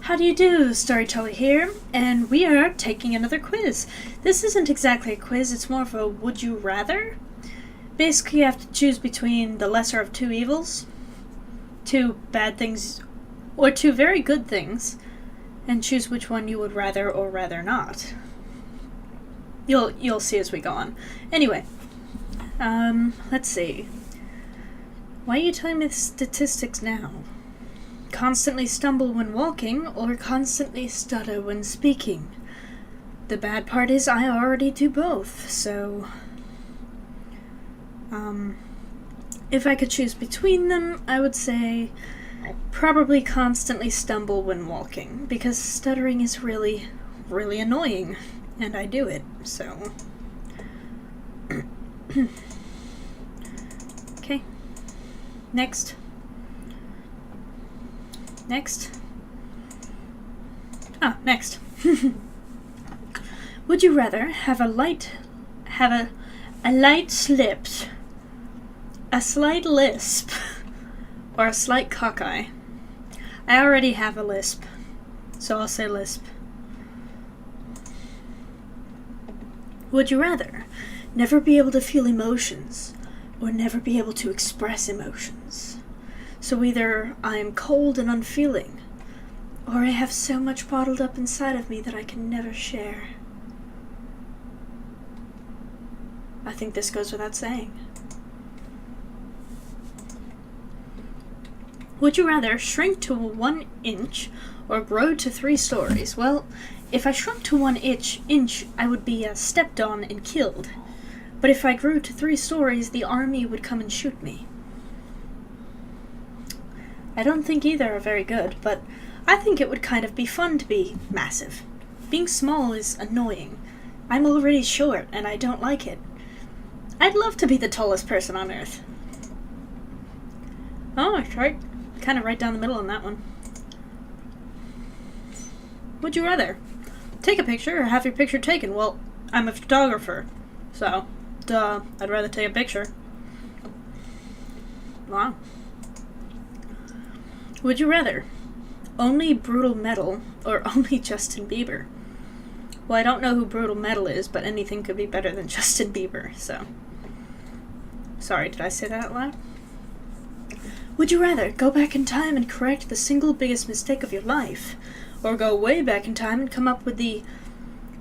How do you do? Storyteller here, and we are taking another quiz. This isn't exactly a quiz, it's more of a would you rather? Basically, you have to choose between the lesser of two evils, two bad things, or two very good things, and choose which one you would rather or rather not. You'll see as we go on. Anyway, let's see. Why are you telling me the statistics now? Constantly stumble when walking, or constantly stutter when speaking. The bad part is I already do both, so... if I could choose between them, I would say probably constantly stumble when walking, because stuttering is really, really annoying, and I do it, so... Okay. Next. Next. Next. Would you rather have a light slipped, a slight lisp, or a slight cockeye? I already have a lisp, so I'll say lisp. Would you rather never be able to feel emotions, or never be able to express emotions? So either I am cold and unfeeling, or I have so much bottled up inside of me that I can never share. I think this goes without saying. Would you rather shrink to 1 inch or grow to 3 stories? Well, if I shrunk to 1 inch, I would be stepped on and killed. But if I grew to 3 stories, the army would come and shoot me. I don't think either are very good, but I think it would kind of be fun to be massive. Being small is annoying. I'm already short, and I don't like it. I'd love to be the tallest person on Earth. Oh, I tried kind of right down the middle on that one. Would you rather take a picture or have your picture taken? Well, I'm a photographer, so, duh, I'd rather take a picture. Wow. Would you rather only Brutal Metal or only Justin Bieber? Well, I don't know who Brutal Metal is, but anything could be better than Justin Bieber, so... Sorry, did I say that out loud? Would you rather go back in time and correct the single biggest mistake of your life, or go way back in time and come up with the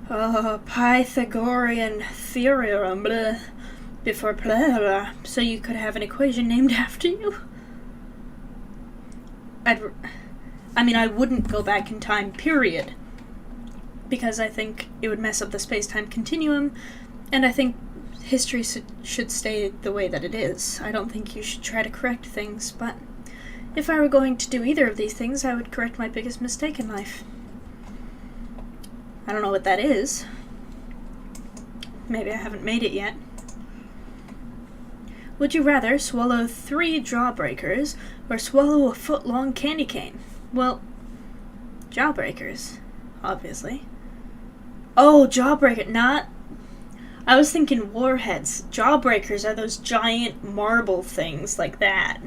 Pythagorean theorem before blah, so you could have an equation named after you? I wouldn't go back in time, period. Because I think it would mess up the space-time continuum, and I think history should stay the way that it is. I don't think you should try to correct things, but if I were going to do either of these things, I would correct my biggest mistake in life. I don't know what that is. Maybe I haven't made it yet. Would you rather swallow 3 jawbreakers or swallow a foot-long candy cane? Well, jawbreakers, obviously. Oh, jawbreaker, not... I was thinking warheads. Jawbreakers are those giant marble things like that.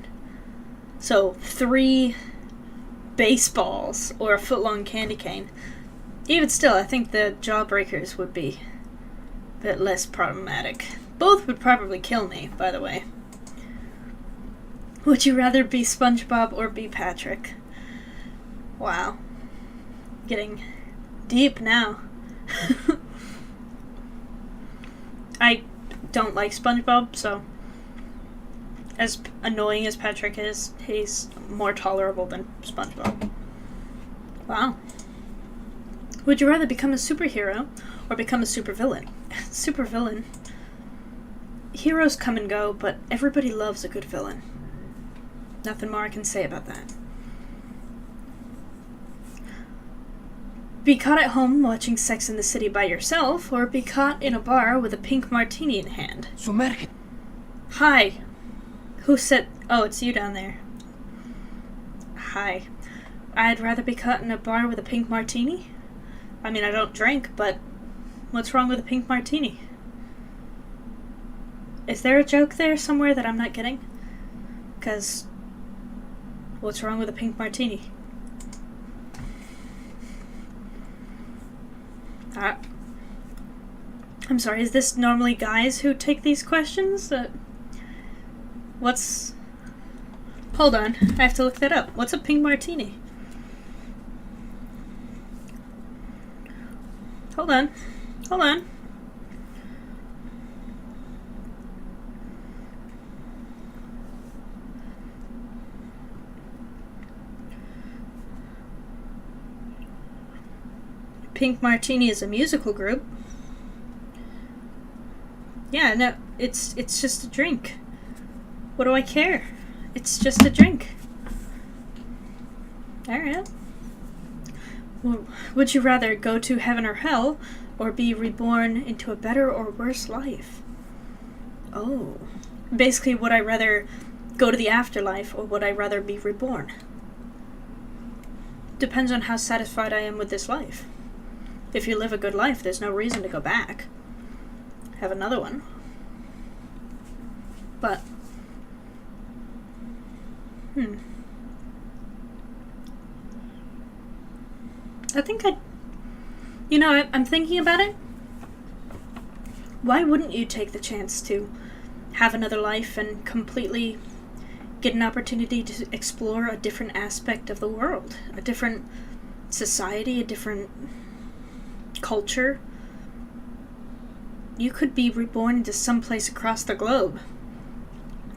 So, 3 baseballs or a foot-long candy cane. Even still, I think the jawbreakers would be a bit less problematic. Both would probably kill me, by the way. Would you rather be SpongeBob or be Patrick? Wow. Getting deep now. I don't like SpongeBob, so as annoying as Patrick is, he's more tolerable than SpongeBob. Wow. Would you rather become a superhero or become a supervillain? Supervillain. Heroes come and go, but everybody loves a good villain. Nothing more I can say about that. Be caught at home watching Sex and the City by yourself, or be caught in a bar with a pink martini in hand. Sumerge. Hi. Who said... Oh, it's you down there. Hi. I'd rather be caught in a bar with a pink martini. I mean, I don't drink, but what's wrong with a pink martini? Is there a joke there somewhere that I'm not getting? Because what's wrong with a pink martini? Uh, I'm sorry, is this normally guys who take these questions? Hold on, I have to look that up. What's a pink martini? Hold on. Pink Martini is a musical group. Yeah, no, it's just a drink. What do I care? It's just a drink. Alright. Well, would you rather go to heaven or hell, or be reborn into a better or worse life? Oh. Basically, would I rather go to the afterlife, or would I rather be reborn? Depends on how satisfied I am with this life. If you live a good life, there's no reason to go back. Have another one. But, I think I'm thinking about it. Why wouldn't you take the chance to have another life and completely get an opportunity to explore a different aspect of the world, a different society, a different culture? You could be reborn into some place across the globe.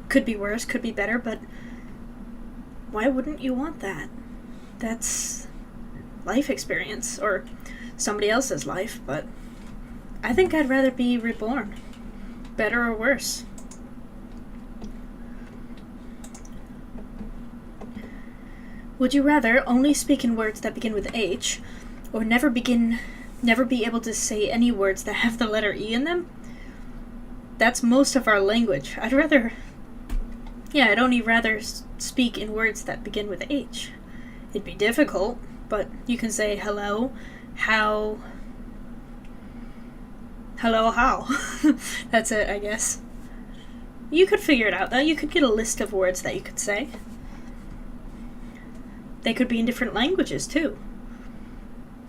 Could be worse, could be better, but why wouldn't you want that? That's life experience, or somebody else's life, but I think I'd rather be reborn. Better or worse. Would you rather only speak in words that begin with H, or never be able to say any words that have the letter E in them? That's most of our language. I'd only rather speak in words that begin with H. It'd be difficult, but you can say hello, how. That's it, I guess. You could figure it out, though. You could get a list of words that you could say. They could be in different languages, too.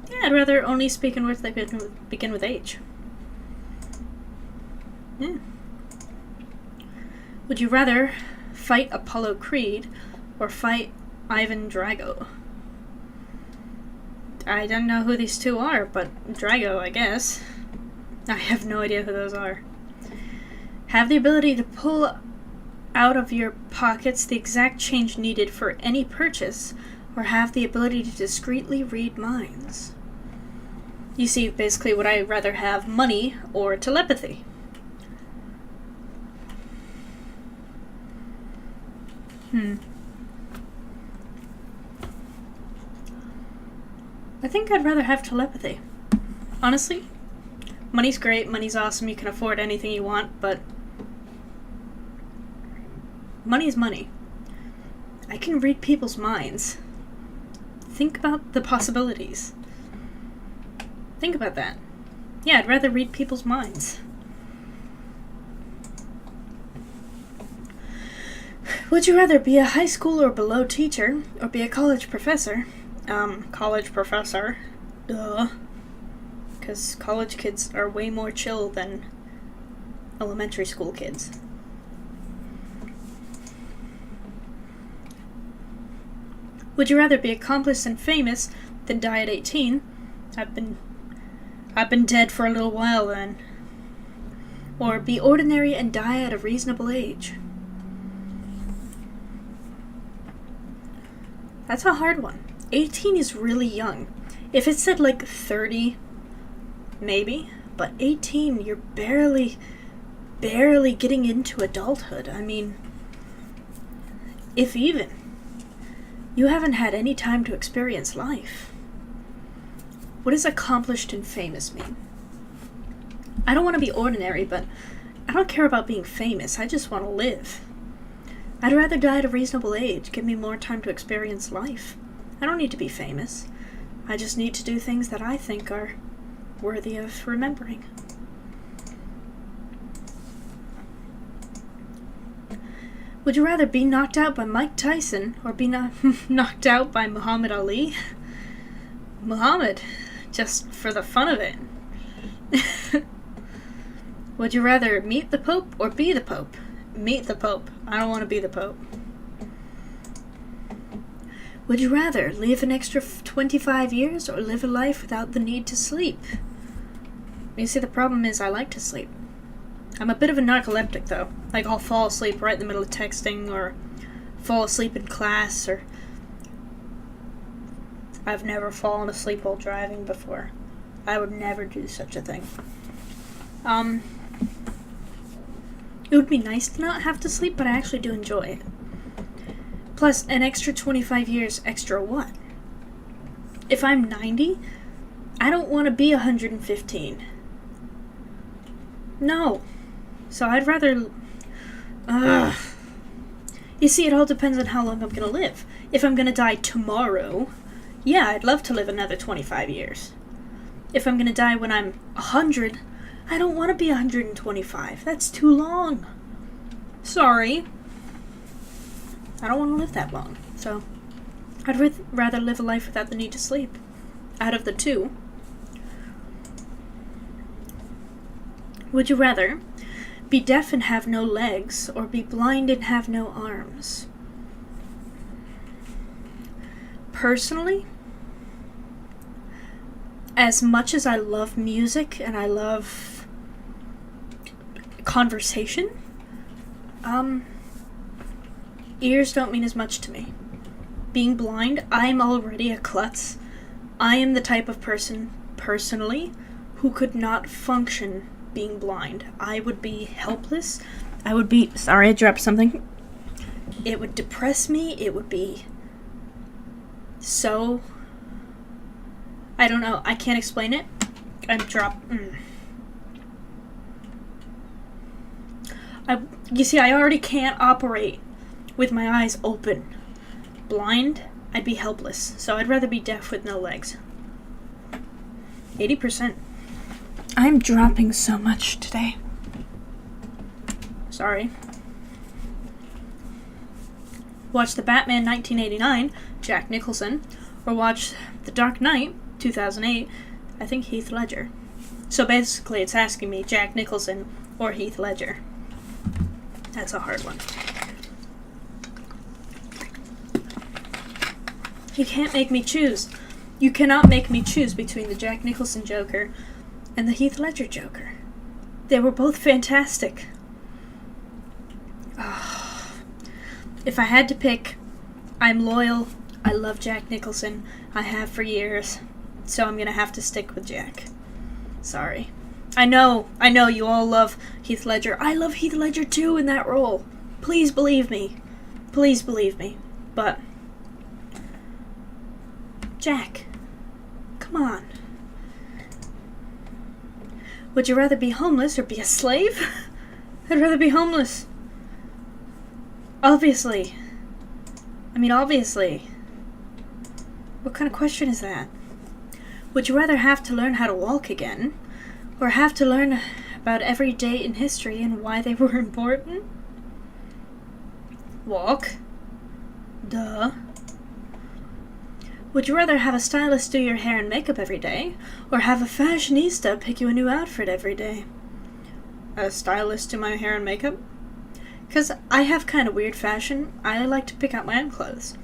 Yeah, I'd rather only speak in words that begin with H. Yeah. Would you rather fight Apollo Creed or fight Ivan Drago? I don't know who these two are, but Drago, I guess. I have no idea who those are. Have the ability to pull out of your pockets the exact change needed for any purchase, or have the ability to discreetly read minds. You see, basically, would I rather have money or telepathy? I think I'd rather have telepathy. Honestly, money's great, money's awesome, you can afford anything you want, but money's money. I can read people's minds. Think about the possibilities. Think about that. Yeah, I'd rather read people's minds. Would you rather be a high school or below teacher, or be a college professor? College professor. Duh. Because college kids are way more chill than elementary school kids. Would you rather be accomplished and famous than die at 18? I've been dead for a little while then. Or be ordinary and die at a reasonable age? That's a hard one. 18 is really young. If it said like 30, maybe. But 18, you're barely getting into adulthood. I mean, if even. You haven't had any time to experience life. What does accomplished and famous mean? I don't want to be ordinary, but I don't care about being famous. I just want to live. I'd rather die at a reasonable age. Give me more time to experience life. I don't need to be famous. I just need to do things that I think are worthy of remembering. Would you rather be knocked out by Mike Tyson or be knocked out by Muhammad Ali? Muhammad, just for the fun of it. Would you rather meet the Pope or be the Pope? Meet the Pope. I don't want to be the Pope. Would you rather live an extra 25 years or live a life without the need to sleep? You see, the problem is I like to sleep. I'm a bit of a narcoleptic, though. Like, I'll fall asleep right in the middle of texting, or fall asleep in class, or... I've never fallen asleep while driving before. I would never do such a thing. It would be nice to not have to sleep, but I actually do enjoy it. Plus, an extra 25 years, extra what? If I'm 90, I don't want to be 115. No. So I'd rather... You see, it all depends on how long I'm going to live. If I'm going to die tomorrow, yeah, I'd love to live another 25 years. If I'm going to die when I'm 100, I don't want to be 125. That's too long. Sorry. I don't want to live that long. So, I'd rather live a life without the need to sleep. Out of the two. Would you rather be deaf and have no legs, or be blind and have no arms? Personally, as much as I love music and I love conversation, ears don't mean as much to me. Being blind, I'm already a klutz. I am the type of person, personally, who could not function being blind. I would be helpless. I would be... Sorry, I dropped something. It would depress me. It would be so... I don't know. I can't explain it. You see, I already can't operate with my eyes open. Blind, I'd be helpless. So I'd rather be deaf with no legs. 80%. I'm dropping so much today. Sorry. Watch The Batman 1989, Jack Nicholson, or watch The Dark Knight 2008, I think Heath Ledger. So basically it's asking me Jack Nicholson or Heath Ledger. That's a hard one. You can't make me choose. You cannot make me choose between the Jack Nicholson Joker and the Heath Ledger Joker. They were both fantastic. Oh. If I had to pick, I'm loyal. I love Jack Nicholson. I have for years. So I'm gonna have to stick with Jack. Sorry. I know you all love Heath Ledger. I love Heath Ledger too in that role. Please believe me. Please believe me. But Jack, come on. Would you rather be homeless or be a slave? I'd rather be homeless. Obviously. Obviously. What kind of question is that? Would you rather have to learn how to walk again, or have to learn about every date in history and why they were important? Walk. Duh. Would you rather have a stylist do your hair and makeup every day, or have a fashionista pick you a new outfit every day? A stylist do my hair and makeup? Because I have kind of weird fashion. I like to pick out my own clothes.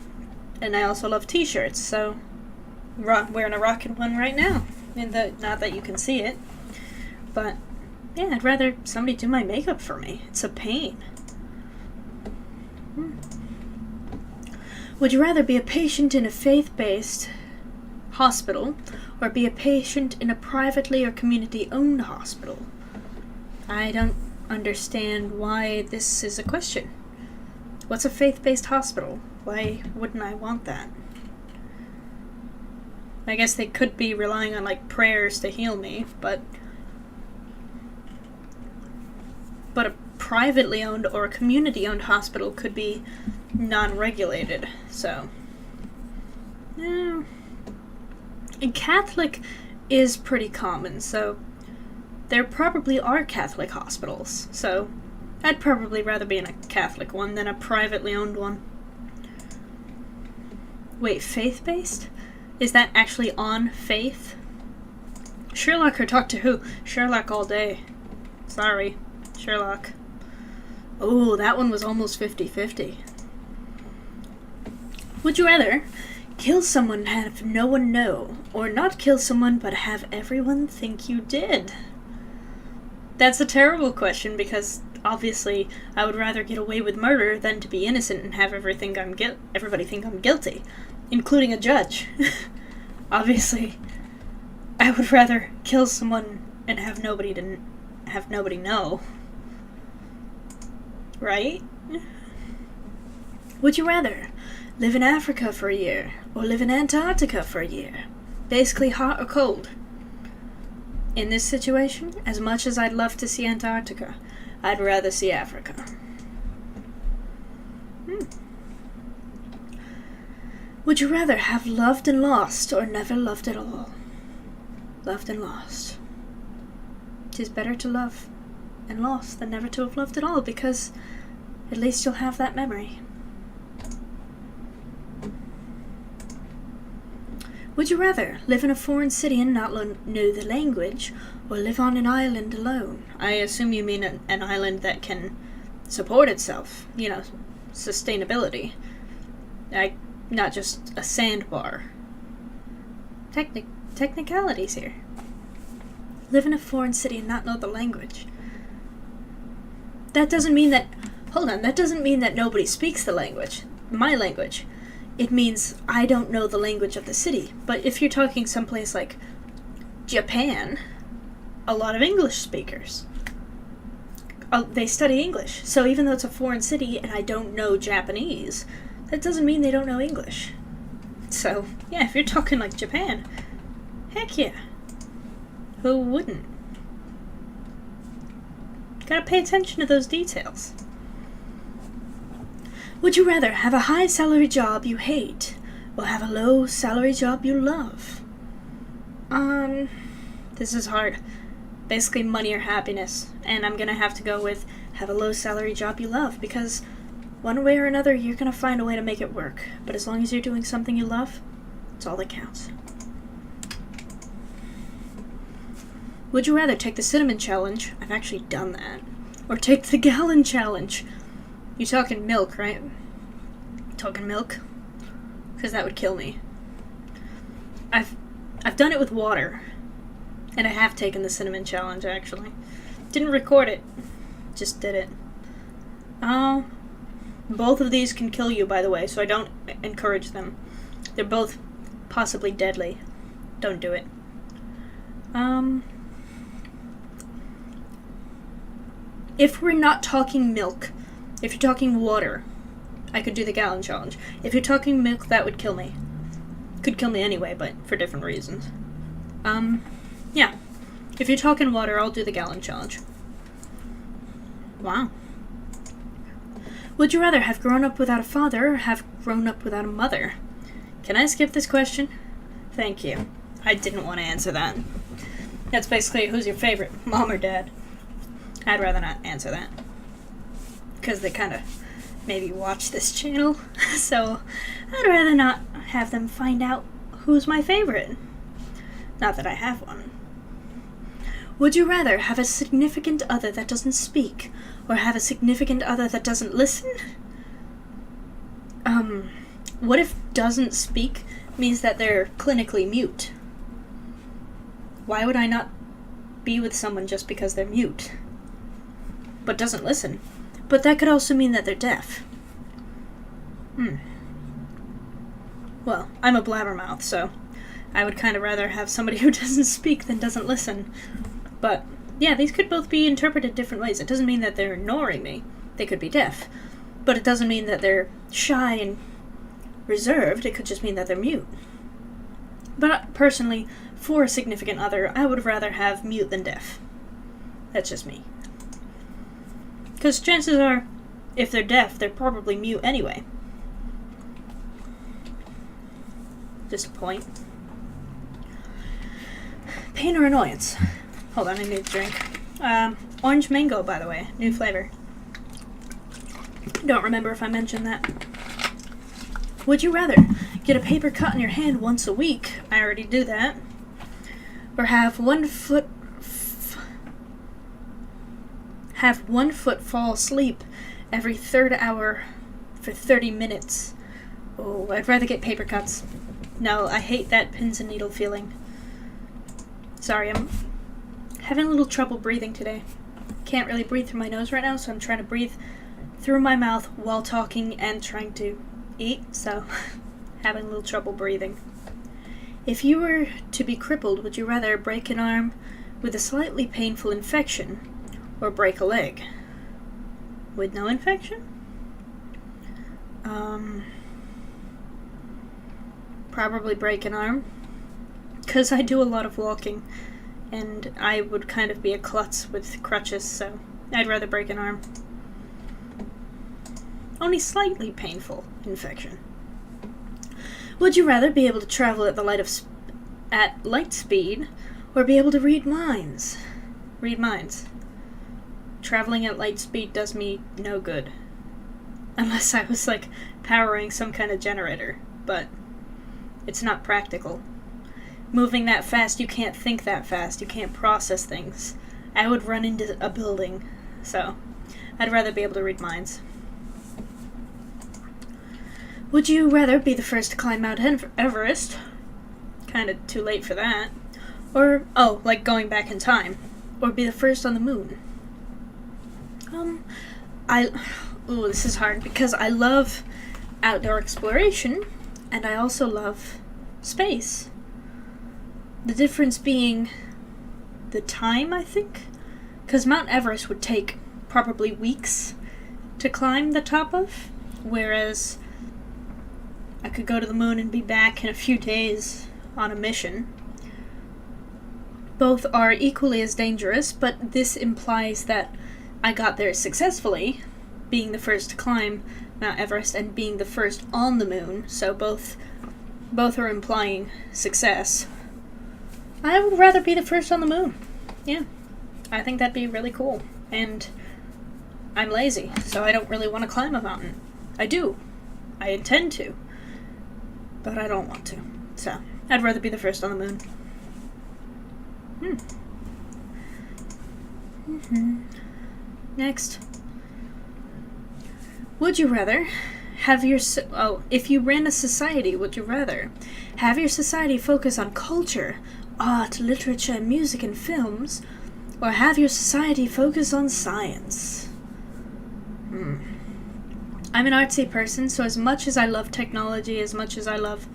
And I also love t-shirts, so wearing a rockin' one right now. Not that you can see it. But, yeah, I'd rather somebody do my makeup for me. It's a pain. Would you rather be a patient in a faith-based hospital, or be a patient in a privately or community-owned hospital? I don't understand why this is a question. What's a faith-based hospital? Why wouldn't I want that? I guess they could be relying on, prayers to heal me, but a privately owned or a community-owned hospital could be non-regulated, so... Yeah. And Catholic is pretty common, so there probably are Catholic hospitals, so I'd probably rather be in a Catholic one than a privately owned one. Wait, faith-based? Is that actually on faith? Sherlock or Doctor Who? Sherlock all day. Sorry, Sherlock. Oh, that one was almost 50-50. Would you rather kill someone and have no one know, or not kill someone but have everyone think you did? That's a terrible question, because obviously I would rather get away with murder than to be innocent and have everybody think I'm guilty, including a judge. Obviously, I would rather kill someone and have nobody know. Right? Would you rather live in Africa for a year or live in Antarctica for a year? Basically hot or cold. In this situation, as much as I'd love to see Antarctica, I'd rather see Africa. Would you rather have loved and lost or never loved at all? Loved and lost. 'Tis better to love and lost than never to have loved at all, because at least you'll have that memory. Would you rather live in a foreign city and not know the language, or live on an island alone? I assume you mean an island that can support itself, sustainability. Not just a sandbar. Technicalities here. Live in a foreign city and not know the language. That doesn't mean that nobody speaks the language. My language. It means I don't know the language of the city. But if you're talking someplace like Japan, a lot of English speakers. They study English. So even though it's a foreign city and I don't know Japanese, that doesn't mean they don't know English. So, yeah, if you're talking like Japan, heck yeah. Who wouldn't? Gotta pay attention to those details. Would you rather have a high salary job you hate, or have a low salary job you love? This is hard. Basically money or happiness. And I'm gonna have to go with have a low salary job you love, because one way or another you're gonna find a way to make it work. But as long as you're doing something you love, it's all that counts. Would you rather take the cinnamon challenge? I've actually done that. Or take the gallon challenge? You're talking milk, right? Talking milk? Because that would kill me. I've done it with water. And I have taken the cinnamon challenge, actually. Didn't record it. Just did it. Both of these can kill you, by the way, so I don't encourage them. They're both possibly deadly. Don't do it. If we're not talking milk, if you're talking water, I could do the gallon challenge. If you're talking milk, that would kill me. Could kill me anyway, but for different reasons. Yeah. If you're talking water, I'll do the gallon challenge. Wow. Would you rather have grown up without a father or have grown up without a mother? Can I skip this question? Thank you. I didn't want to answer that. That's basically who's your favorite, mom or dad? I'd rather not answer that. Because they kind of maybe watch this channel. So I'd rather not have them find out who's my favorite. Not that I have one. Would you rather have a significant other that doesn't speak, or have a significant other that doesn't listen? What if doesn't speak means that they're clinically mute? Why would I not be with someone just because they're mute? But doesn't listen. But that could also mean that they're deaf. Well, I'm a blabbermouth, so I would kind of rather have somebody who doesn't speak than doesn't listen. But, yeah, these could both be interpreted different ways. It doesn't mean that they're ignoring me. They could be deaf. But it doesn't mean that they're shy and reserved. It could just mean that they're mute. But personally, for a significant other, I would rather have mute than deaf. That's just me. Because chances are, if they're deaf, they're probably mute anyway. Just a point. Pain or annoyance? Hold on, I need a drink. Orange mango, by the way. New flavor. Don't remember if I mentioned that. Would you rather get a paper cut in your hand once a week? I already do that. or have one foot fall asleep every third hour for 30 minutes. Oh, I'd rather get paper cuts. No, I hate that pins and needle feeling. Sorry, I'm having a little trouble breathing today. Can't really breathe through my nose right now, so I'm trying to breathe through my mouth while talking and trying to eat, so having a little trouble breathing. If you were to be crippled, would you rather break an arm with a slightly painful infection or break a leg with no infection? Probably break an arm, because I do a lot of walking, and I would kind of be a klutz with crutches, so I'd rather break an arm. Only slightly painful infection. Would you rather be able to travel at light speed, or be able to read minds? Read minds. Traveling at light speed does me no good. Unless I was, like, powering some kind of generator, but it's not practical. Moving that fast, you can't think that fast. You can't process things. I would run into a building, so I'd rather be able to read minds. Would you rather be the first to climb Mount Everest? Kinda too late for that. Or, like going back in time. Or be the first on the moon. This is hard because I love outdoor exploration, and I also love space. The difference being the time, I think. Because Mount Everest would take probably weeks to climb the top of, whereas I could go to the moon and be back in a few days on a mission. Both are equally as dangerous, but this implies that I got there successfully, being the first to climb Mount Everest and being the first on the moon, so both are implying success. I would rather be the first on the moon. Yeah, I think that'd be really cool. And I'm lazy, so I don't really want to climb a mountain. I do. I intend to. But I don't want to. So, I'd rather be the first on the moon. Next. Would you rather have if you ran a society, would you rather have your society focus on culture, art, literature, music, and films, or have your society focus on science? I'm an artsy person, so as much as I love technology, as much as I love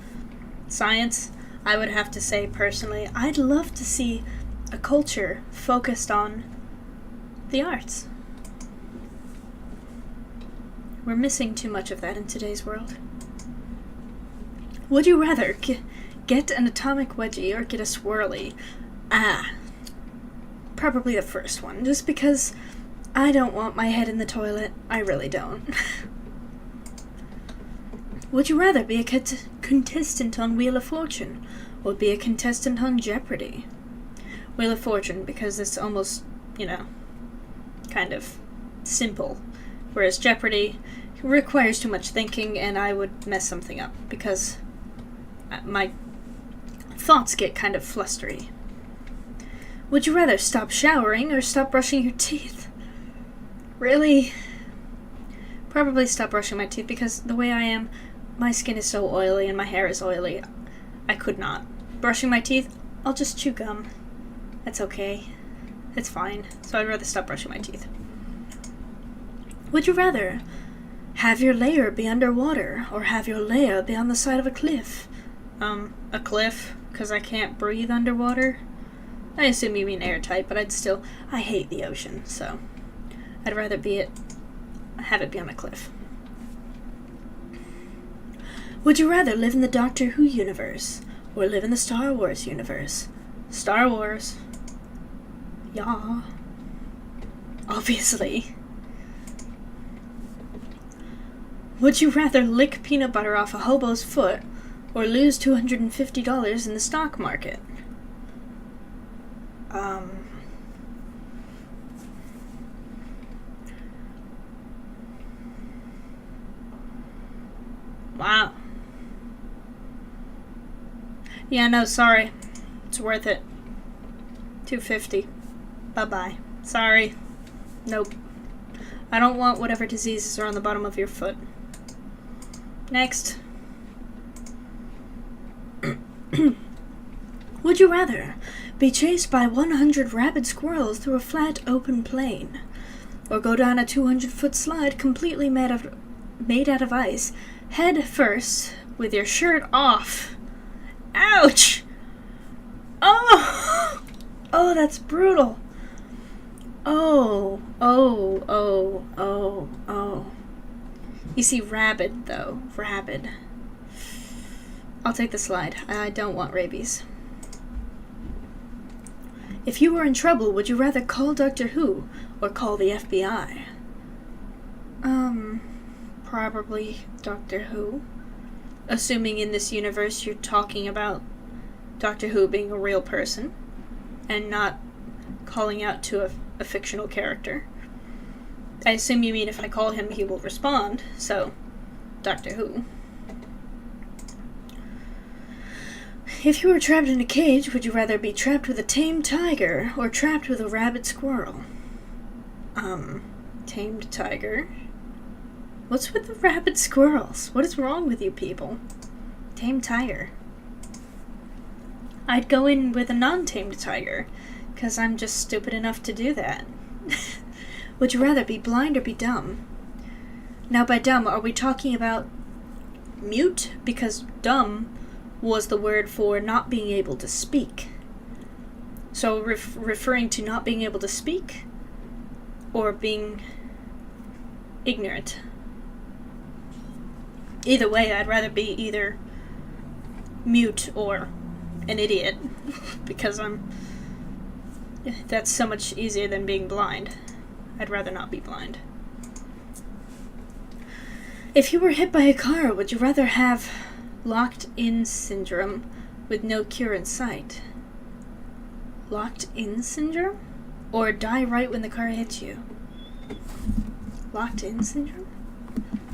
science, I would have to say personally, I'd love to see a culture focused on the arts. We're missing too much of that in today's world. Would you rather get an atomic wedgie or get a swirly? Probably the first one, just because I don't want my head in the toilet. I really don't. Would you rather be a contestant on Wheel of Fortune or be a contestant on Jeopardy? Wheel of Fortune, because it's almost, kind of simple. Whereas Jeopardy requires too much thinking, and I would mess something up because my thoughts get kind of flustery. Would you rather stop showering or stop brushing your teeth? Really? Probably stop brushing my teeth, because the way I am, my skin is so oily and my hair is oily. I could not. Brushing my teeth, I'll just chew gum. That's okay. It's fine. So I'd rather stop brushing my teeth. Would you rather have your lair be underwater or have your lair be on the side of a cliff? A cliff, because I can't breathe underwater. I assume you mean airtight, but I hate the ocean, so I'd rather have it be on a cliff. Would you rather live in the Doctor Who universe or live in the Star Wars universe? Star Wars. Yeah. Obviously. Would you rather lick peanut butter off a hobo's foot or lose $250 in the stock market? Wow. Yeah, no, sorry. It's worth it. 250. Bye-bye. Sorry. Nope. I don't want whatever diseases are on the bottom of your foot. Next. Would you rather be chased by 100 rabid squirrels through a flat, open plain, or go down a 200-foot slide completely made out of ice, head first, with your shirt off? Ouch! Oh! Oh, that's brutal. Oh. You see, rabid, though. Rabid. I'll take the slide. I don't want rabies. If you were in trouble, would you rather call Doctor Who or call the FBI? Probably Doctor Who. Assuming in this universe you're talking about Doctor Who being a real person and not calling out to a fictional character. I assume you mean if I call him, he will respond, so Doctor Who. If you were trapped in a cage, would you rather be trapped with a tame tiger or trapped with a rabid squirrel? Tamed tiger. What's with the rabid squirrels? What is wrong with you people? Tamed tiger. I'd go in with a non-tamed tiger, because I'm just stupid enough to do that. Would you rather be blind or be dumb? Now by dumb, are we talking about mute? Because dumb was the word for not being able to speak. So referring to not being able to speak or being ignorant. Either way, I'd rather be either mute or an idiot because that's so much easier than being blind. I'd rather not be blind. If you were hit by a car, would you rather have locked-in syndrome with no cure in sight? Locked-in syndrome? Or die right when the car hits you? Locked-in syndrome?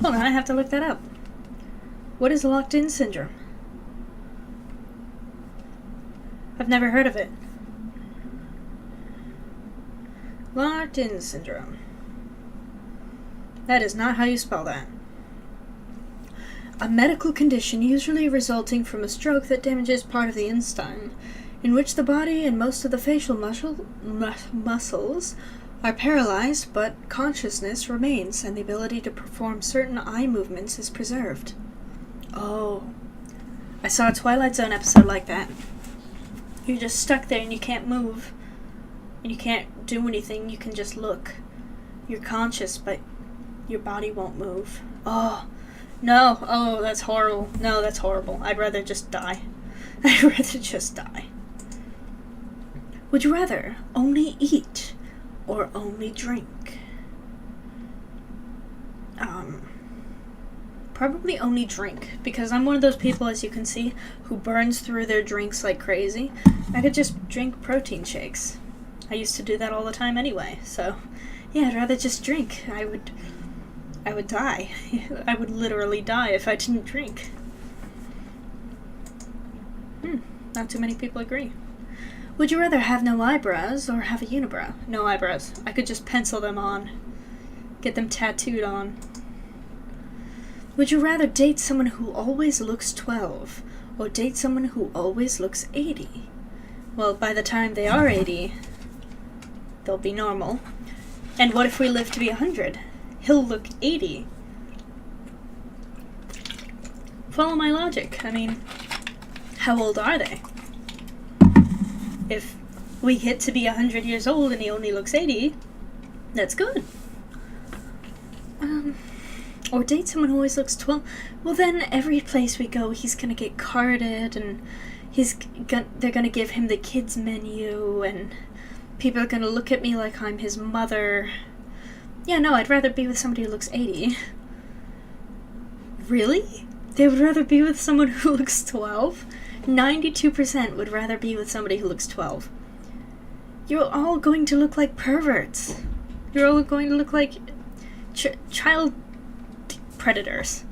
Hold on, I have to look that up. What is locked-in syndrome? I've never heard of it. Locked-in syndrome. That is not how you spell that. A medical condition usually resulting from a stroke that damages part of the intestine, in which the body and most of the facial muscles are paralyzed, but consciousness remains and the ability to perform certain eye movements is preserved. Oh. I saw a Twilight Zone episode like that. You're just stuck there and you can't move. And you can't do anything, you can just look. You're conscious, but your body won't move. Oh. No. Oh, that's horrible. No, that's horrible. I'd rather just die. I'd rather just die. Would you rather only eat or only drink? Probably only drink, because I'm one of those people, as you can see, who burns through their drinks like crazy. I could just drink protein shakes. I used to do that all the time anyway, so yeah, I'd rather just drink. I would die. I would literally die if I didn't drink. Not too many people agree. Would you rather have no eyebrows or have a unibrow? No eyebrows. I could just pencil them on. Get them tattooed on. Would you rather date someone who always looks 12 or date someone who always looks 80? Well, by the time they are 80, they'll be normal. And what if we live to be 100? He'll look 80. Follow my logic. I mean, how old are they? If we get to be 100 years old and he only looks 80, that's good. Or date someone who always looks 12. Well, then every place we go, he's gonna get carded, and they're gonna give him the kids menu, and people are gonna look at me like I'm his mother. Yeah, no, I'd rather be with somebody who looks 80. Really? They would rather be with someone who looks 12? 92% would rather be with somebody who looks 12. You're all going to look like perverts. You're all going to look like child predators.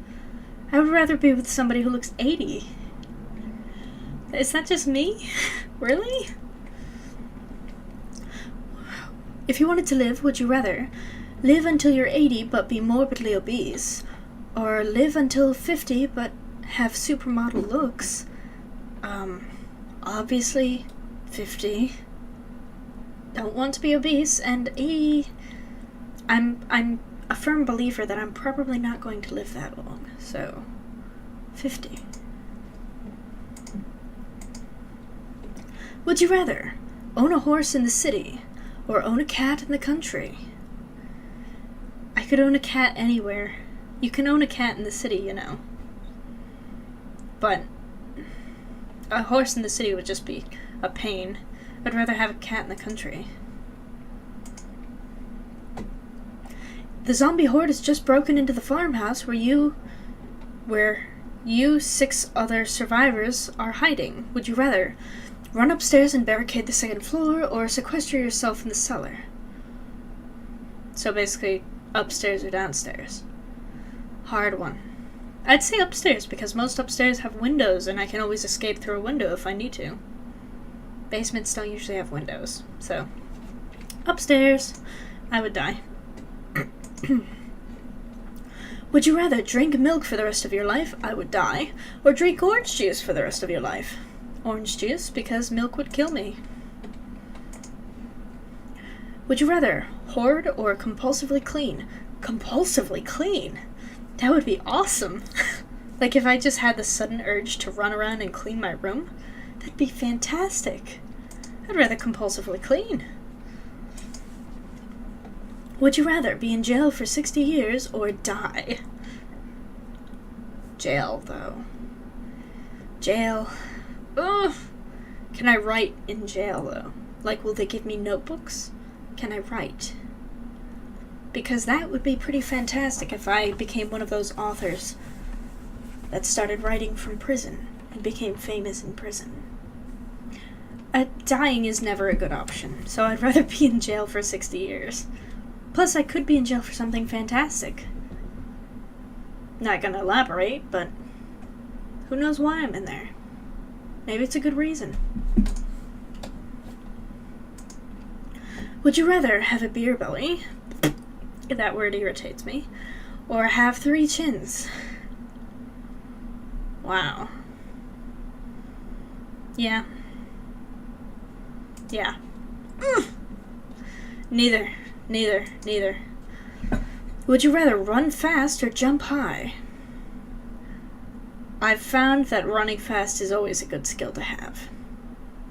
I would rather be with somebody who looks 80. Is that just me? Really? If you wanted to live, would you rather live until you're 80 but be morbidly obese, or live until 50 but have supermodel looks? Obviously 50. Don't want to be obese, and 80. I'm a firm believer that I'm probably not going to live that long, so 50. Would you rather own a horse in the city or own a cat in the country? I could own a cat anywhere. You can own a cat in the city, you know. But a horse in the city would just be a pain. I'd rather have a cat in the country. The zombie horde has just broken into the farmhouse where you 6 other survivors are hiding. Would you rather run upstairs and barricade the 2nd floor, or sequester yourself in the cellar? So basically, upstairs or downstairs. Hard one. I'd say upstairs, because most upstairs have windows, and I can always escape through a window if I need to. Basements don't usually have windows, so upstairs, I would die. Would you rather drink milk for the rest of your life? I would die. Or drink orange juice for the rest of your life? Orange juice, because milk would kill me. Would you rather hoard or compulsively clean? Compulsively clean? That would be awesome. Like if I just had the sudden urge to run around and clean my room, that'd be fantastic. I'd rather compulsively clean. Would you rather be in jail for 60 years or die? Jail, though. Jail. Ugh. Can I write in jail, though? Like, will they give me notebooks? Can I write? Because that would be pretty fantastic if I became one of those authors that started writing from prison and became famous in prison. Dying is never a good option, so I'd rather be in jail for 60 years. Plus, I could be in jail for something fantastic. Not gonna elaborate, but who knows why I'm in there? Maybe it's a good reason. Would you rather have a beer belly? That word irritates me. Or have 3 chins? Wow. Yeah. Yeah. Neither. Would you rather run fast or jump high? I've found that running fast is always a good skill to have.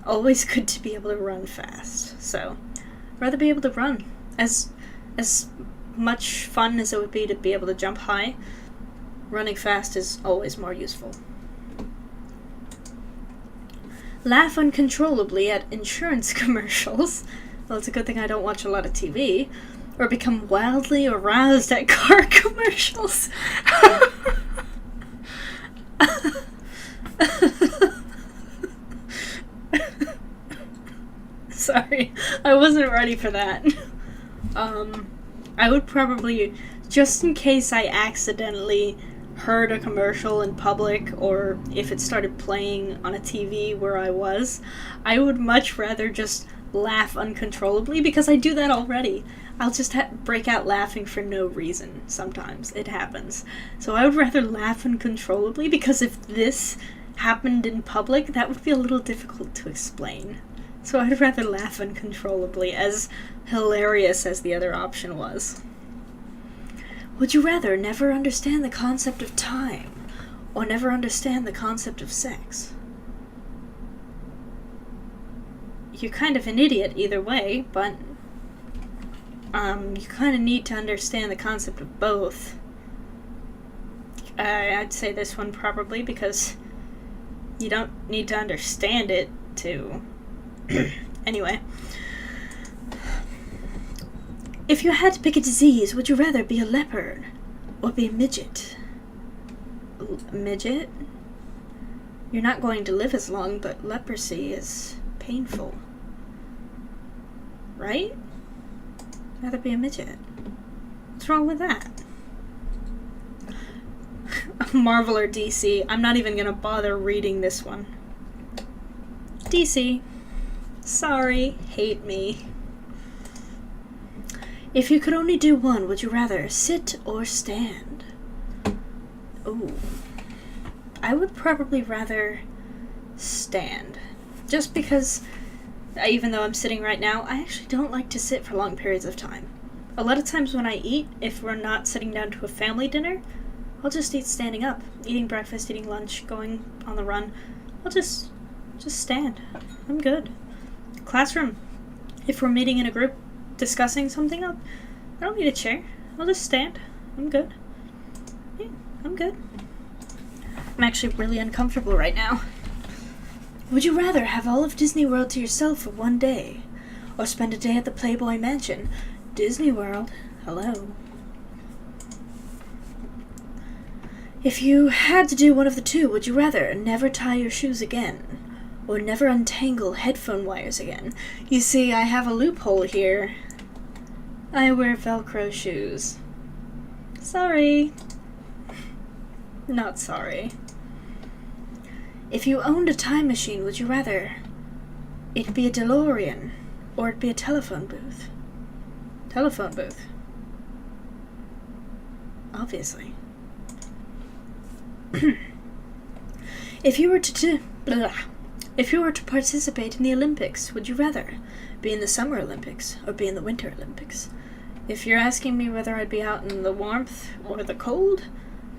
Always good to be able to run fast. So, I'd rather be able to run. As much fun as it would be to be able to jump high, running fast is always more useful. Laugh uncontrollably at insurance commercials. Well, it's a good thing I don't watch a lot of TV. Or become wildly aroused at car commercials. Sorry, I wasn't ready for that. I would probably, just in case I accidentally heard a commercial in public, or if it started playing on a TV where I was, I would much rather just laugh uncontrollably, because I do that already. I'll just break out laughing for no reason sometimes. It happens. So I would rather laugh uncontrollably, because if this happened in public, that would be a little difficult to explain. So I'd rather laugh uncontrollably, as hilarious as the other option was. Would you rather never understand the concept of time, or never understand the concept of sex? You're kind of an idiot either way, but you kind of need to understand the concept of both. I'd say this one probably, because you don't need to understand it to... Anyway. If you had to pick a disease, would you rather be a leopard or be a midget? Midget? You're not going to live as long, but leprosy is painful. Right? I'd rather be a midget. What's wrong with that? Marvel or DC? I'm not even gonna bother reading this one. DC. Sorry, hate me. If you could only do one, would you rather sit or stand? Ooh. I would probably rather stand. Just because, even though I'm sitting right now, I actually don't like to sit for long periods of time. A lot of times when I eat, if we're not sitting down to a family dinner, I'll just eat standing up. Eating breakfast, eating lunch, going on the run. I'll just stand. I'm good. Classroom. If we're meeting in a group, discussing something, I don't need a chair. I'll just stand. I'm good. Yeah, I'm good. I'm actually really uncomfortable right now. Would you rather have all of Disney World to yourself for one day, or spend a day at the Playboy Mansion? Disney World, hello. If you had to do one of the two, would you rather never tie your shoes again, or never untangle headphone wires again? You see, I have a loophole here. I wear Velcro shoes. Sorry. Not sorry. If you owned a time machine, would you rather it be a DeLorean or it be a telephone booth? Telephone booth. Obviously. If you were to participate in the Olympics, would you rather be in the Summer Olympics or be in the Winter Olympics? If you're asking me whether I'd be out in the warmth or the cold,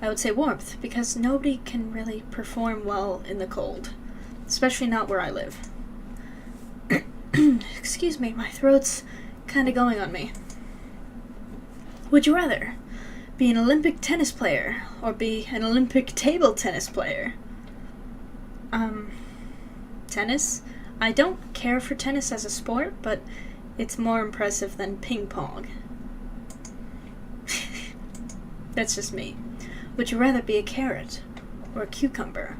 I would say warmth, because nobody can really perform well in the cold, especially not where I live. Excuse me, my throat's kind of going on me. Would you rather be an Olympic tennis player or be an Olympic table tennis player? Tennis? I don't care for tennis as a sport, but it's more impressive than ping pong. That's just me. Would you rather be a carrot or a cucumber?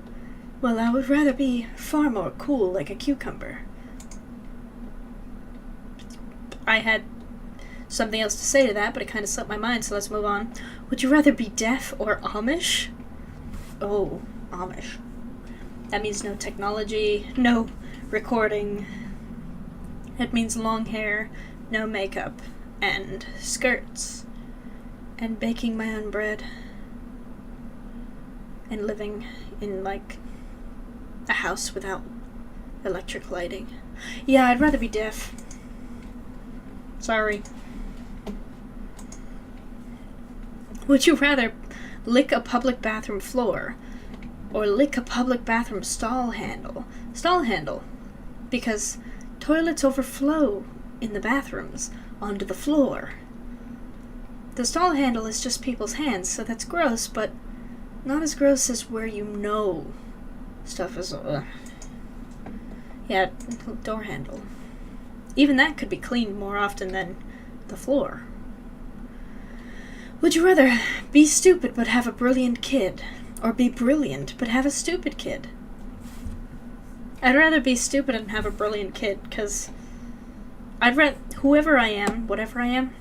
Well, I would rather be far more cool like a cucumber. I had something else to say to that, but it kind of slipped my mind, so let's move on. Would you rather be deaf or Amish? Oh, Amish. That means no technology, no recording. It means long hair, no makeup, and skirts, and baking my own bread, and living in, like, a house without electric lighting. Yeah, I'd rather be deaf. Sorry. Would you rather lick a public bathroom floor or lick a public bathroom stall handle? Stall handle. Because toilets overflow in the bathrooms onto the floor. The stall handle is just people's hands, so that's gross, but not as gross as where you know stuff is. Yeah, door handle. Even that could be cleaned more often than the floor. Would you rather be stupid but have a brilliant kid, or be brilliant but have a stupid kid? I'd rather be stupid and have a brilliant kid, because I'd rather, whoever I am, whatever I am,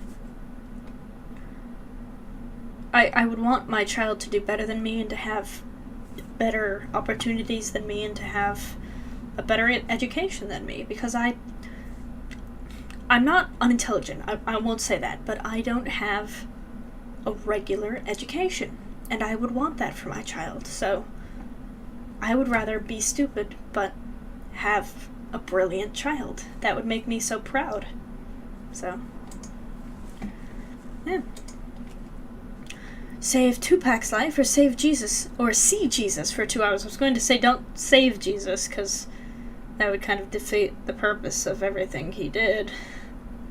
I would want my child to do better than me and to have better opportunities than me and to have a better education than me, because I'm not unintelligent, I won't say that, but I don't have a regular education, and I would want that for my child, so I would rather be stupid but have a brilliant child. That would make me so proud. So, yeah. Save Tupac's life or save Jesus, or see Jesus for 2 hours. I was going to say don't save Jesus, because that would kind of defeat the purpose of everything he did.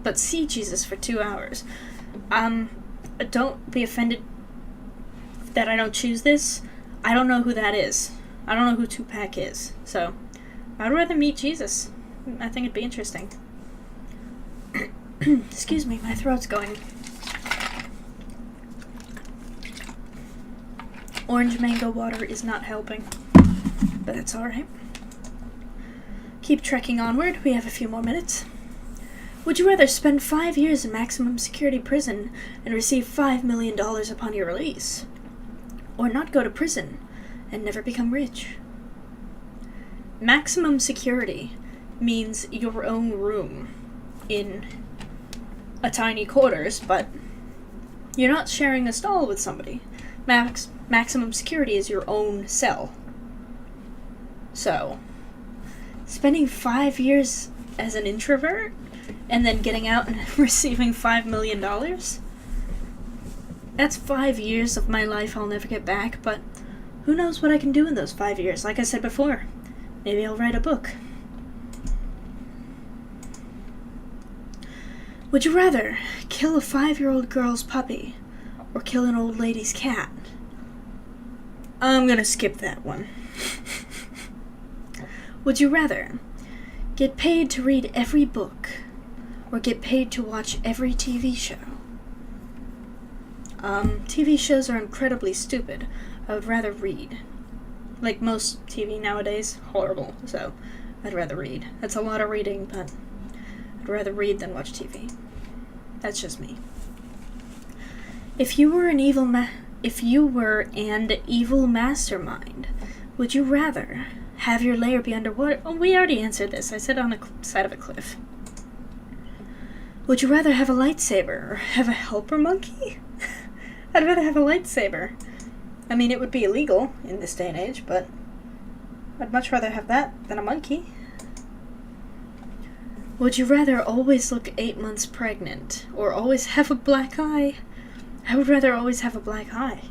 But see Jesus for 2 hours. Don't be offended that I don't choose this. I don't know who that is. I don't know who Tupac is. So, I'd rather meet Jesus. I think it'd be interesting. Excuse me, my throat's going. Orange mango water is not helping, but that's alright. Keep trekking onward. We have a few more minutes. Would you rather spend 5 years in maximum security prison and receive $5 million upon your release, or not go to prison and never become rich? Maximum security means your own room in a tiny quarters, but you're not sharing a stall with somebody. Maximum security is your own cell. So, spending 5 years as an introvert and then getting out and receiving $5 million? That's 5 years of my life I'll never get back, but who knows what I can do in those 5 years? Like I said before, maybe I'll write a book. Would you rather kill a 5-year-old girl's puppy or kill an old lady's cat? I'm gonna skip that one. Would you rather get paid to read every book or get paid to watch every TV show? TV shows are incredibly stupid. I would rather read. Like most TV nowadays, horrible, so I'd rather read. That's a lot of reading, but I'd rather read than watch TV. That's just me. If you were an evil mastermind, would you rather have your lair be underwater? Oh, we already answered this. I said on the side of a cliff. Would you rather have a lightsaber or have a helper monkey? I'd rather have a lightsaber. I mean, it would be illegal in this day and age, but I'd much rather have that than a monkey. Would you rather always look 8 months pregnant or always have a black eye? I would rather always have a black eye.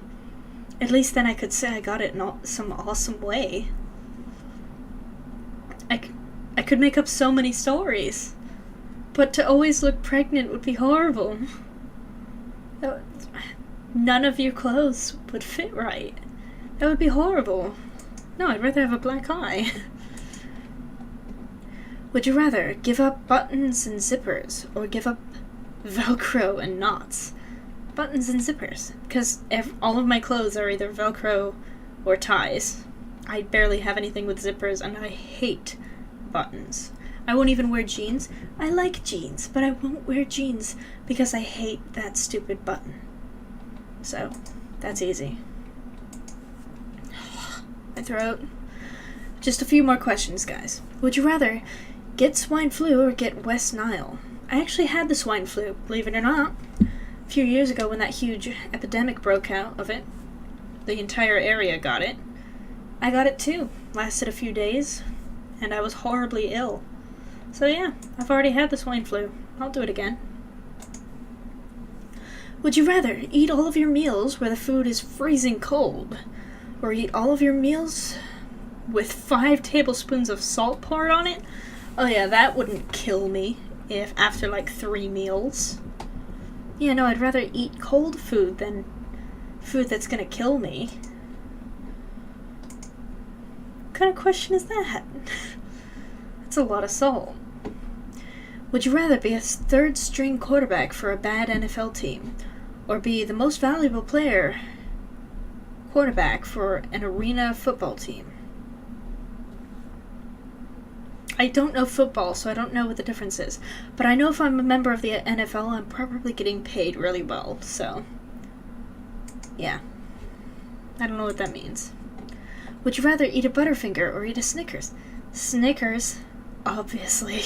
At least then I could say I got it in some awesome way. I could make up so many stories. But to always look pregnant would be horrible. None of your clothes would fit right. That would be horrible. No, I'd rather have a black eye. Would you rather give up buttons and zippers or give up Velcro and knots? Buttons and zippers. Because all of my clothes are either Velcro or ties. I barely have anything with zippers, and I hate buttons. I won't even wear jeans. I like jeans, but I won't wear jeans because I hate that stupid button. So, that's easy. My throat. Just a few more questions, guys. Would you rather get swine flu or get West Nile? I actually had the swine flu, believe it or not. A few years ago when that huge epidemic broke out of it. The entire area got it. I got it too. Lasted a few days, and I was horribly ill. So yeah, I've already had the swine flu. I'll do it again. Would you rather eat all of your meals where the food is freezing cold, or eat all of your meals with 5 tablespoons of salt poured on it? Oh yeah, that wouldn't kill me if after like 3 meals. Yeah, no, I'd rather eat cold food than food that's gonna kill me. What kind of question is that? That's a lot of salt. Would you rather be a third-string quarterback for a bad NFL team, or be the most valuable quarterback for an arena football team? I don't know football, so I don't know what the difference is. But I know if I'm a member of the NFL, I'm probably getting paid really well, so yeah. I don't know what that means. Would you rather eat a Butterfinger or eat a Snickers? Snickers, obviously.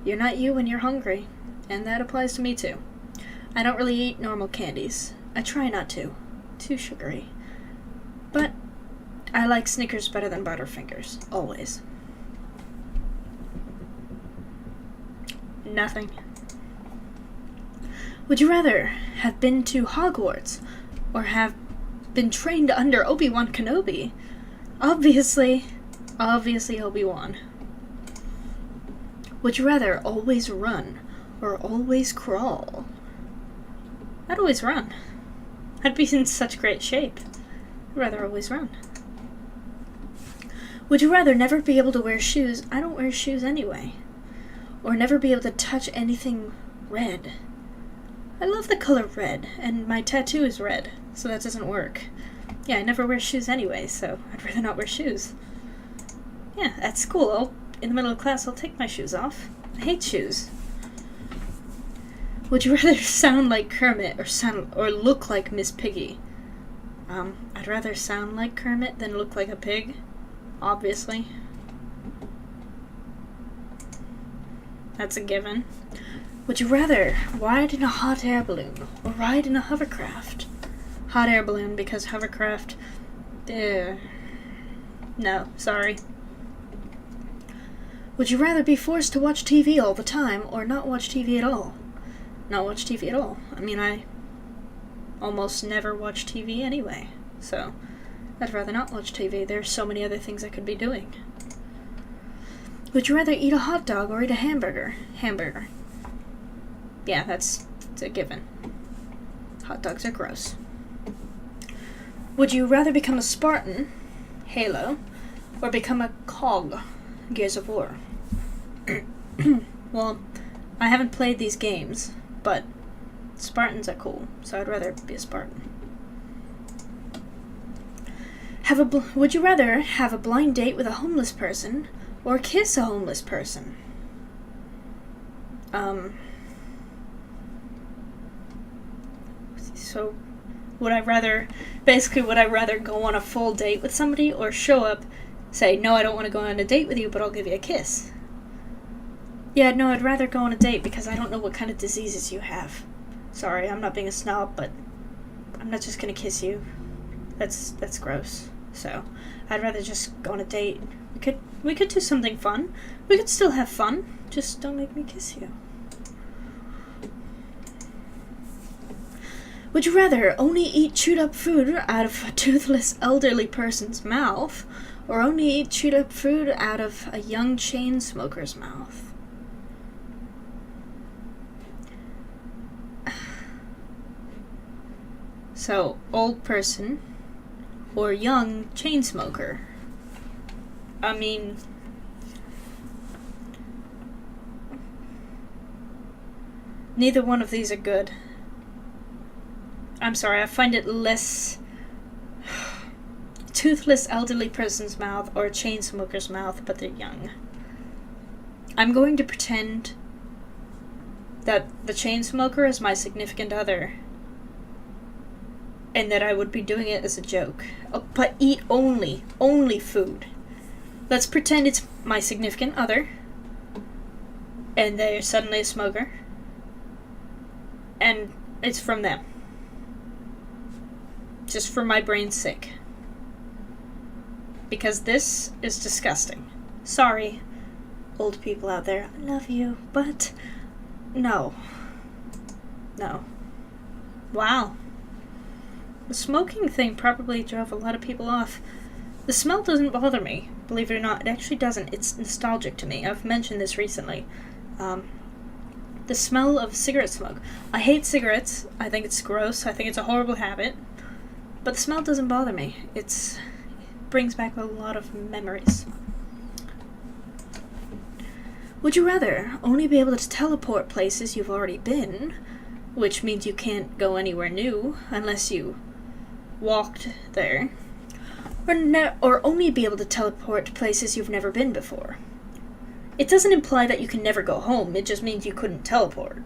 You're not you when you're hungry, and that applies to me too. I don't really eat normal candies. I try not to. Too sugary. But I like Snickers better than Butterfingers, always. Nothing. Would you rather have been to Hogwarts or have been trained under Obi-Wan Kenobi? Obviously Obi-Wan. Would you rather always run or always crawl? I'd always run. I'd be in such great shape. I'd rather always run. Would you rather never be able to wear shoes? I don't wear shoes anyway. Or never be able to touch anything red. I love the color red, and my tattoo is red, so that doesn't work. Yeah, I never wear shoes anyway, so I'd rather not wear shoes. Yeah, at school, in the middle of class, I'll take my shoes off. I hate shoes. Would you rather sound like Kermit or look like Miss Piggy? I'd rather sound like Kermit than look like a pig, obviously. That's a given. Would you rather ride in a hot air balloon or ride in a hovercraft? Hot air balloon, because hovercraft... no, sorry. Would you rather be forced to watch TV all the time or not watch TV at all? Not watch TV at all. I mean, I almost never watch TV anyway, so I'd rather not watch TV. There's so many other things I could be doing. Would you rather eat a hot dog or eat a hamburger? Hamburger. Yeah, that's a given. Hot dogs are gross. Would you rather become a Spartan, Halo, or become a Cog, Gears of War? Well, I haven't played these games, but Spartans are cool, so I'd rather be a Spartan. Would you rather have a blind date with a homeless person or kiss a homeless person? So would I rather go on a full date with somebody or show up, say, no, I don't want to go on a date with you, but I'll give you a kiss? Yeah, no, I'd rather go on a date because I don't know what kind of diseases you have. Sorry, I'm not being a snob, but I'm not just gonna kiss you. That's gross. So I'd rather just go on a date. We could do something fun. We could still have fun. Just don't make me kiss you. Would you rather only eat chewed up food out of a toothless elderly person's mouth, or only eat chewed up food out of a young chain smoker's mouth? So, old person or young chain smoker? I mean, neither one of these are good. I'm sorry, I find it less... Toothless elderly person's mouth or a chain smoker's mouth, but they're young. I'm going to pretend that the chain smoker is my significant other, and that I would be doing it as a joke. But eat only food. Let's pretend it's my significant other, and they're suddenly a smoker, and it's from them. Just for my brain's sake. Because this is disgusting. Sorry, old people out there. I love you, but no. No. Wow. The smoking thing probably drove a lot of people off. The smell doesn't bother me, believe it or not. It actually doesn't. It's nostalgic to me. I've mentioned this recently. The smell of cigarette smoke. I hate cigarettes. I think it's gross. I think it's a horrible habit. But the smell doesn't bother me. It brings back a lot of memories. Would you rather only be able to teleport places you've already been, which means you can't go anywhere new unless you walked there, or only be able to teleport to places you've never been before? It doesn't imply that you can never go home, it just means you couldn't teleport.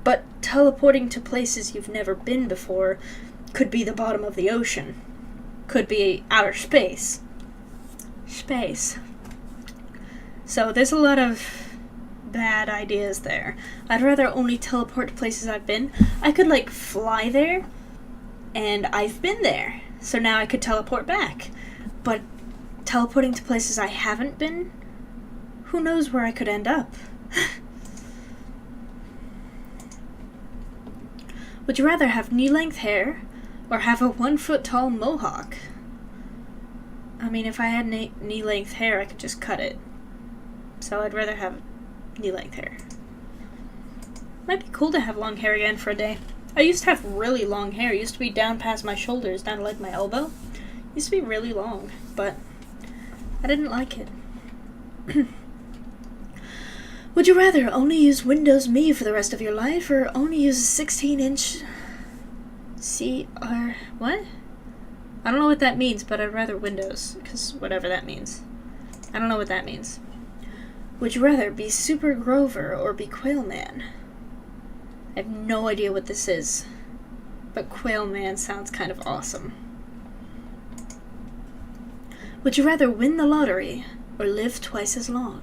But teleporting to places you've never been before could be the bottom of the ocean, could be outer space. So there's a lot of bad ideas there. I'd rather only teleport to places I've been. I could, fly there, and I've been there, so now I could teleport back. But teleporting to places I haven't been, who knows where I could end up? Would you rather have knee-length hair or have a 1-foot-tall mohawk? I mean, if I had knee-length hair, I could just cut it. So I'd rather have knee-length hair. Might be cool to have long hair again for a day. I used to have really long hair. It used to be down past my shoulders, down to my elbow. It used to be really long, but I didn't like it. Would you rather only use Windows Me for the rest of your life, or only use a 16-inch what? I don't know what that means, but I'd rather Windows, because whatever that means. I don't know what that means. Would you rather be Super Grover or be Quail Man? I have no idea what this is, but Quail Man sounds kind of awesome. Would you rather win the lottery or live twice as long?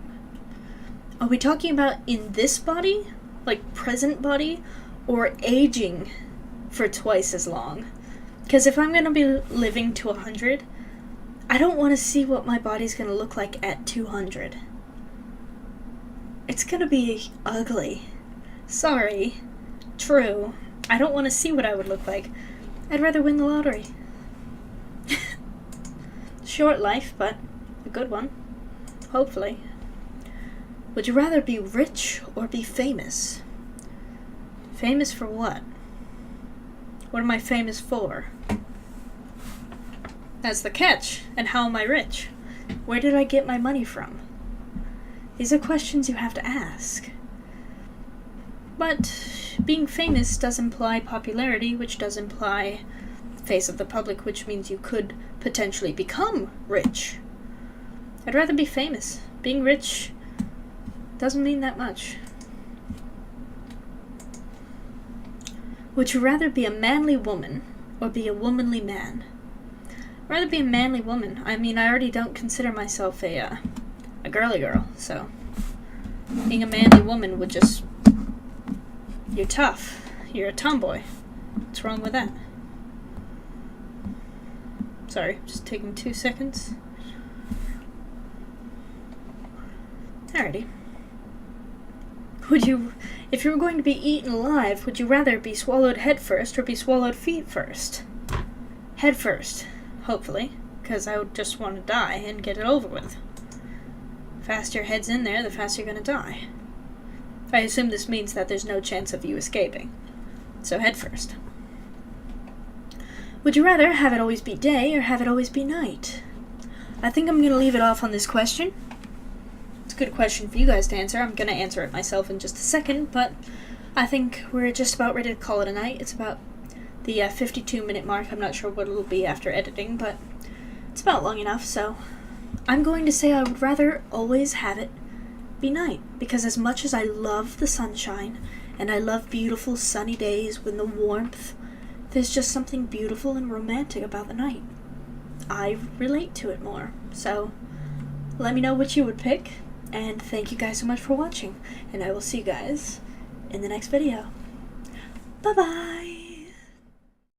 Are we talking about in this body? Like present body? Or aging for twice as long? Because if I'm going to be living to 100, I don't want to see what my body's going to look like at 200. It's going to be ugly. Sorry. True. I don't want to see what I would look like. I'd rather win the lottery. Short life, but a good one. Hopefully. Would you rather be rich or be famous? Famous for what? What am I famous for? That's the catch. And how am I rich? Where did I get my money from? These are questions you have to ask. But being famous does imply popularity, which does imply face of the public, which means you could potentially become rich. I'd rather be famous. Being rich doesn't mean that much. Would you rather be a manly woman or be a womanly man? I'd rather be a manly woman. I mean, I already don't consider myself a girly girl, so being a manly woman would just... You're tough. You're a tomboy. What's wrong with that? Sorry, just taking 2 seconds. Alrighty. If you were going to be eaten alive, would you rather be swallowed head first or be swallowed feet first? Head first, hopefully, because I would just want to die and get it over with. The faster your head's in there, the faster you're going to die. I assume this means that there's no chance of you escaping. So head first. Would you rather have it always be day or have it always be night? I think I'm going to leave it off on this question. It's a good question for you guys to answer. I'm going to answer it myself in just a second, but I think we're just about ready to call it a night. It's about the 52-minute mark. I'm not sure what it'll be after editing, but it's about long enough, so I'm going to say I would rather always have it be night, because as much as I love the sunshine and I love beautiful sunny days with the warmth, there's just something beautiful and romantic about the night. I relate to it more. So let me know what you would pick, and thank you guys so much for watching, and I will see you guys in the next video. Bye bye.